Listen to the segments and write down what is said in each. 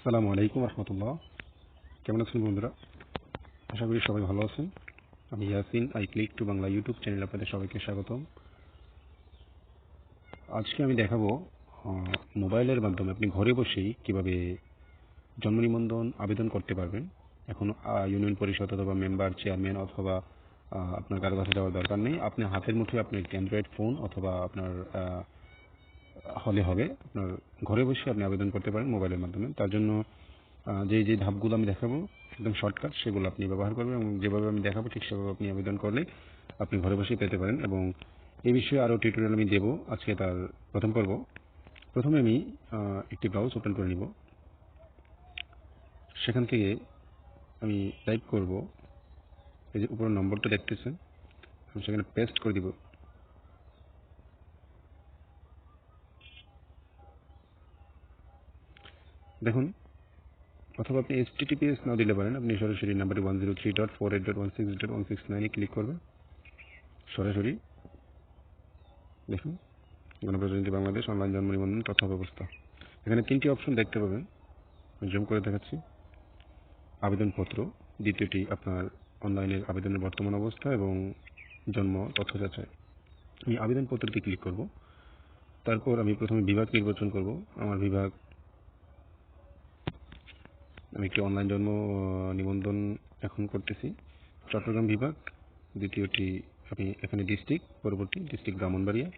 আসসালামু আলাইকুম রহমতুল্লাহ। কেমন আছেন বন্ধুরা? আশা করি সবাই ভালো আছেন। আমি ইয়াসিন, iClick2BangLa ইউটিউব চ্যানেলে আপনাদের সবাইকে স্বাগতম। আজকে আমি দেখাবো মোবাইলের মাধ্যমে আপনি ঘরে বসেই কিভাবে জন্ম নিবন্ধন আবেদন করতে পারবেন। এখন ইউনিয়ন পরিষদ অথবা মেম্বার, চেয়ারম্যান অথবা আপনার কারো কাছে যাওয়ার দরকার নেই। আপনি হাতের মুঠোয় আপনার একটি অ্যান্ড্রয়েড ফোন অথবা আপনার হলে হবে, আপনার ঘরে বসে আপনি আবেদন করতে পারেন মোবাইলের মাধ্যমে। তার জন্য যে ধাপগুলো আমি দেখাবো একদম শর্টকাট, সেগুলো আপনি ব্যবহার করবেন এবং যেভাবে আমি দেখাবো ঠিক সেভাবে আপনি আবেদন করলে আপনি ঘরে বসেই পেতে পারেন। এবং এই বিষয়ে আরও টিউটোরিয়াল আমি দেবো। আজকে তার প্রথম পর্ব। প্রথমে আমি একটি ব্রাউজ ওপেন করে নিব। সেখান থেকে আমি টাইপ করব, এই যে উপরের নম্বরটা দেখতেছেন, আমি সেখানে পেস্ট করে দিব। দেখুন, অথবা আপনি HTTPS নাও দিতে পারেন। আপনি সরাসরি নাম্বারে 103.48.168.169 ক্লিক করবেন। সরাসরি দেখুন, গণপ্রজাতন্ত্রী বাংলাদেশ অনলাইন জন্ম নিবন্ধন তথ্য ব্যবস্থা। এখানে তিনটি অপশন দেখতে পাবেন। জুম করে দেখাচ্ছি। আবেদনপত্র, দ্বিতীয়টি আপনার অনলাইনের আবেদনের বর্তমান অবস্থা এবং জন্ম তথ্য যাচাই। আমি আবেদনপত্রটি ক্লিক করব। তারপর আমি প্রথমে বিভাগ নির্বাচন করব। আমার বিভাগ, আমি একটি অনলাইন জন্ম নিবন্ধন এখন করতেছি, চট্টগ্রাম বিভাগ। দ্বিতীয়টি আমি এখানে ডিস্ট্রিক্ট, পরবর্তী ডিস্ট্রিক্ট ব্রাহ্মণবাড়িয়া,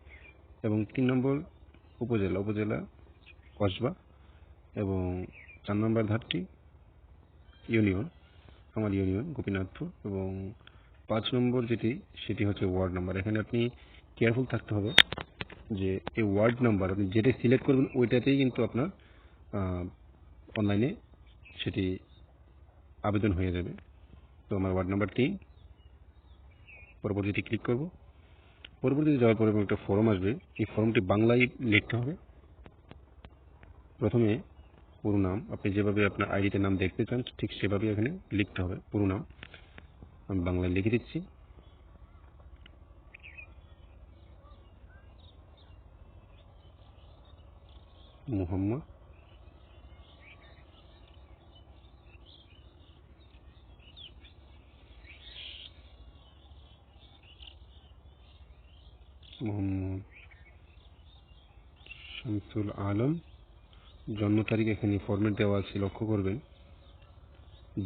এবং 3 নম্বর উপজেলা কসবা, এবং 4 নম্বর ধাপটি ইউনিয়ন, আমার ইউনিয়ন গোপীনাথপুর, এবং 5 নম্বর সেটি হচ্ছে ওয়ার্ড নাম্বার। এখানে আপনি কেয়ারফুল থাকতে হবে যে এই ওয়ার্ড নাম্বার আপনি যেটা সিলেক্ট করবেন ওইটাতেই কিন্তু আপনার অনলাইনে সেটি আবেদন হয়ে যাবে। তো আমার ওয়ার্ড নাম্বার 3, পরবর্তীতে ক্লিক করব। পরবর্তীতে যাওয়ার পরে একটা ফর্ম আসবে। এই ফর্মটি বাংলায় লিখতে হবে। প্রথমে পুরো নাম, আপনি যেভাবে আপনার আইডিতে নাম দেখতে চান ঠিক সেভাবে এখানে লিখতে হবে পুরো নাম। আমি বাংলায় লিখে দিচ্ছি। মোহাম্মদ শামসুল আলম। জন্ম তারিখ এখানে ফরম্যাট দেওয়া আছে, লক্ষ্য করবেন।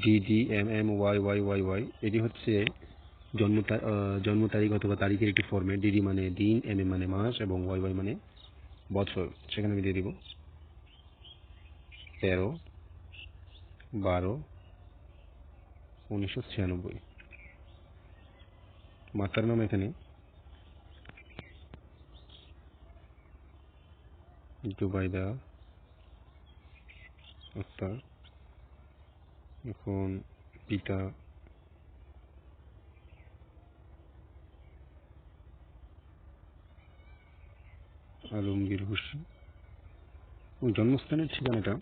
DDMMYYYY, এটি হচ্ছে জন্ম তারিখ অথবা তারিখের একটি ফরম্যাট। DD মানে দিন, MM মানে মাস, এবং YY মানে বছর। সেখানে আমি দিয়ে দিব 13/12/1996। মাতার নাম এখানে জুবাইদা আক্তার। এখন পিতা আলমগীর হোসেন। জন্মস্থানের ঠিকানাটা,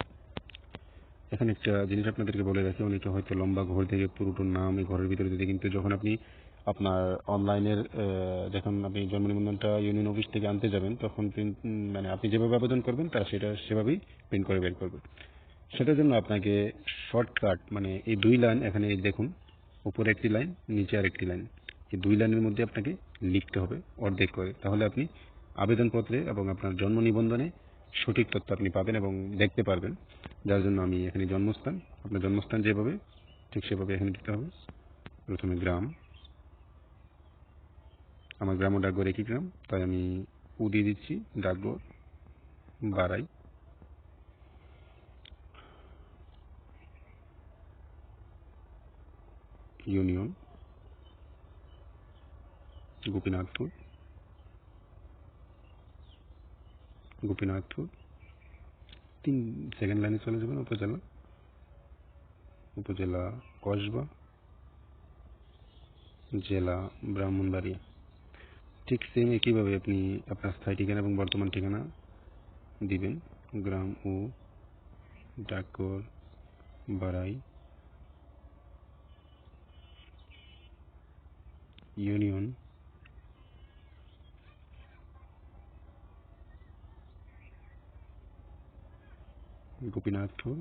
এখানে একটা জিনিস আপনাদেরকে বলে রাখি, অনেকে হয়তো লম্বা ঘর থেকে পুরোটো নাম এই ঘরের ভিতরে দিতে, কিন্তু যখন আপনি আপনার অনলাইনের যখন আপনি জন্ম নিবন্ধনটা ইউনিয়ন অফিস থেকে আনতে যাবেন, তখন মানে আপনি যেভাবে আবেদন করবেন তারা সেটা সেভাবেই প্রিন্ট করে বের করবে। সেটার জন্য আপনাকে শর্টকাট, মানে এই 2 লাইন এখানে দেখুন, উপরে একটি লাইন, নিচে আর একটি লাইন, এই 2 লাইনের মধ্যে আপনাকে লিখতে হবে অর্ধেক করে। তাহলে আপনি আবেদনপত্রে এবং আপনার জন্ম নিবন্ধনে সঠিক তথ্য আপনি পাবেন এবং দেখতে পারবেন। যার জন্য আমি এখানে জন্মস্থান, আপনার জন্মস্থান যেভাবে ঠিক সেভাবে এখানে দিতে হবে। প্রথমে গ্রাম, আমার গ্রাম ও ডাকঘর একই গ্রাম, তাই আমি দিয়ে দিচ্ছি ডাকঘর বাড়াই। ইউনিয়ন গোপীনাথপুর, সেকেন্ড লাইনে চলে যাবেন। উপজেলা কসবা, জেলা ব্রাহ্মণবাড়িয়া। ঠিক সেম একইভাবে আপনি আপনার স্থায়ী ঠিকানা এবং বর্তমান ঠিকানা দিবেন। গ্রাম ও ডাকঘর বাড়াই, ইউনিয়ন গোপীনাথপুর,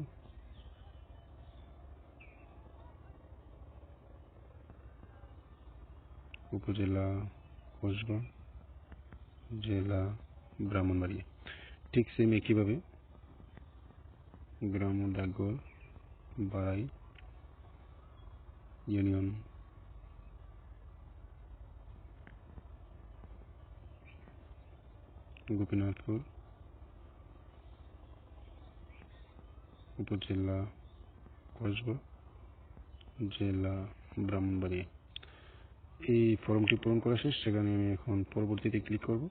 উপজেলা কসবা, জেলা ব্রাহ্মণবাড়িয়া। ঠিক সেম একইভাবে গ্রাম ও ডাকঘর বাড়াই ইউনিয়ন গোপীনাথপুর, উপজেলা কসবা, জেলা ব্রাহ্মণবাড়িয়া। এই ফর্মটি পূরণ করা শেষ। সেখানে আমি এখন পরবর্তীতে ক্লিক করব।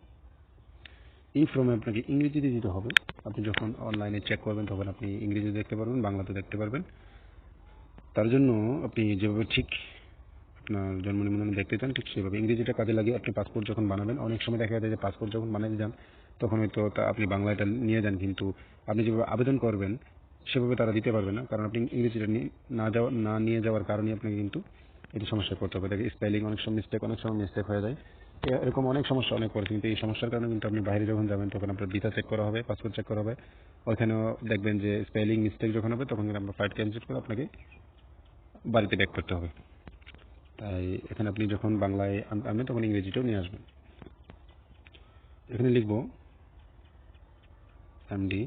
এই ফর্মে আপনাকে ইংরেজিতে দিতে হবে। আপনি যখন অনলাইনে চেক করবেন তখন আপনি ইংরেজিতে দেখতে পারবেন, বাংলাতে দেখতে পারবেন। তার জন্য আপনি যেভাবে ঠিক আপনার জন্ম নিবন্ধন দেখতে চান ঠিক সেভাবে ইংরেজিটা কাজে লাগিয়ে আপনি পাসপোর্ট যখন বানাবেন, অনেক সময় দেখা যায় যে পাসপোর্ট যখন বানাতে যান তখন হয়তো আপনি বাংলাটা নিয়ে যান, কিন্তু আপনি যেভাবে আবেদন করবেন সেভাবে তারা দিতে পারবে না, কারণ আপনি ইংরেজিটা না নিয়ে যাওয়ার কারণে আপনাকে কিন্তু এটি সমস্যায় পড়তে হবে। দেখে স্পেলিং অনেক সময় মিস্টেক হয়ে যায়, এরকম অনেক সমস্যা অনেক পড়ে। কিন্তু এই সমস্যার কারণে কিন্তু আপনি বাইরে যখন যাবেন তখন আপনার ভিসা চেক করা হবে, পাসপোর্ট চেক করা হবে, ওইখানেও দেখবেন যে স্পেলিং মিস্টেক যখন হবে তখন কিন্তু আপনার ফ্লাইট ক্যান্সেল করে আপনাকে বাড়িতে ব্যাক করতে হবে। তাই এখানে আপনি যখন বাংলায় আনবেন তখন ইংরেজিটাও নিয়ে আসবেন। এখানে লিখব এমডি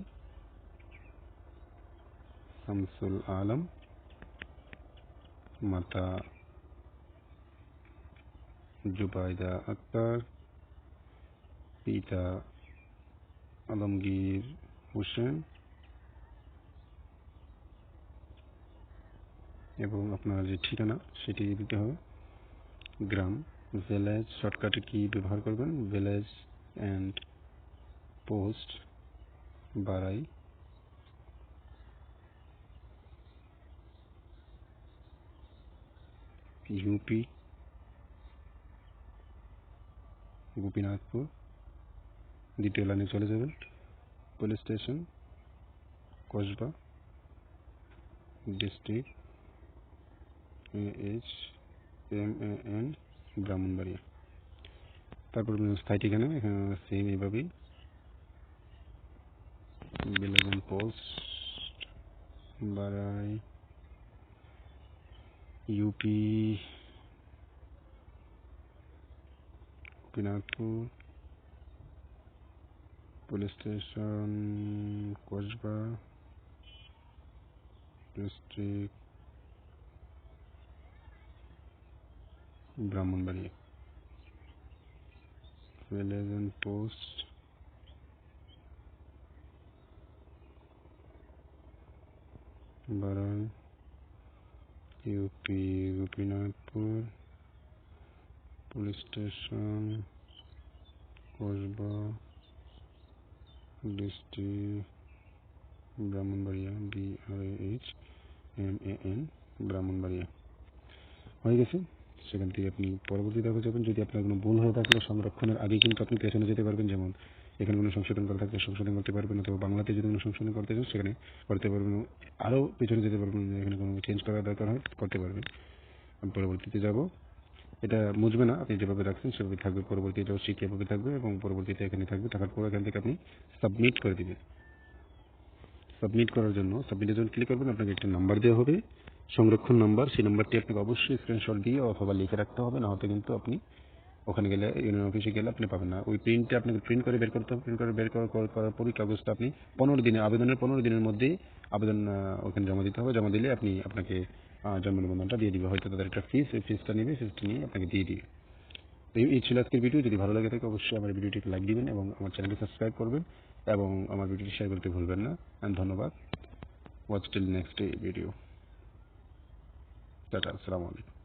শামসুল আলম, মাতা জুবাইদা আক্তার, পিতা আলমগীর হোসেন, এবং আপনার যে ঠিকানা সেটি দিতে হবে। গ্রাম, ভিলেজ, শর্টকাটে কি ব্যবহার করবেন, village and post Barai, UP Gopinathpur. দ্বিতীয় লাইনে চলে যাবেন, police station Kasba, district AHMAN Brahmanbaria. তারপর স্থায়ী ঠিকানা এখানে সেম এইভাবেই, village and post Barai, UP Gopinathpur, police station Kasba, district Brahmanbaria. Village and post Barai, UP Gopinathpur, police station Kasba, district Brahmanbaria, BRAHMAN Brahmanbaria. হয়ে গেছে। সেখান থেকে আপনি পরবর্তী ধাপে যাবেন। যদি আপনার কোনো ভুল হয়ে থাকলে সংরক্ষণের আগে কিন্তু আপনি পেছনে যেতে পারবেন, যেমন এখানে কোনো সংশোধন করা থাকলে সংশোধন করতে পারবেন, অথবা বাংলাতে যদি কোনো সংশোধন করতে চান সেখানে করতে পারবেন, আরও পেছনে যেতে পারবেন, এখানে কোনো চেঞ্জ করার দরকার হয় করতে পারবেন। আমি পরবর্তীতে যাব। এটা মুছবে না, আপনি যেভাবে রাখছেন সেভাবে থাকবে, পরবর্তী এটাও ঠিক এভাবে থাকবে এবং পরবর্তীতে এখানে থাকবে। থাকার পর এখান থেকে আপনি সাবমিট করে দিবেন। সাবমিট করার জন্য সাবমিটের জন্য ক্লিক করবেন, আপনাকে একটা নাম্বার দেওয়া হবে, সংরক্ষণ নাম্বার। সেই নাম্বারটি আপনাকে অবশ্যই স্ক্রিনশট দিয়ে অথবা লিখে রাখতে হবে, না হলে কিন্তু আপনি ওখানে গেলে ইউনিয়ন অফিসে গেলে আপনি পাবেন না। ওই প্রিন্টটা আপনাকে প্রিন্ট করে বের করতে হবে। প্রিন্ট করে বের করার পরই কাগজটা আপনি 15 দিনে, আবেদনের 15 দিনের মধ্যেই আবেদন ওখানে জমা দিতে হবে। জমা দিলে আপনাকে জন্ম নিবন্ধনটা দিয়ে দিবে। হয়তো তাদের একটা ফিস, ওই ফিসটা নেবে, ফিসটা নিয়ে আপনাকে দিয়ে দিবে। তো এই ছিল আজকের ভিডিও। যদি ভালো লাগে থাকে অবশ্যই আমার ভিডিওটিকে লাইক দিবেন এবং আমার চ্যানেলটি সাবস্ক্রাইব করবেন এবং আমার ভিডিওটি শেয়ার করতে ভুলবেন না। ধন্যবাদ। Watch till next video. Tata, আসসালামু আলাইকুম।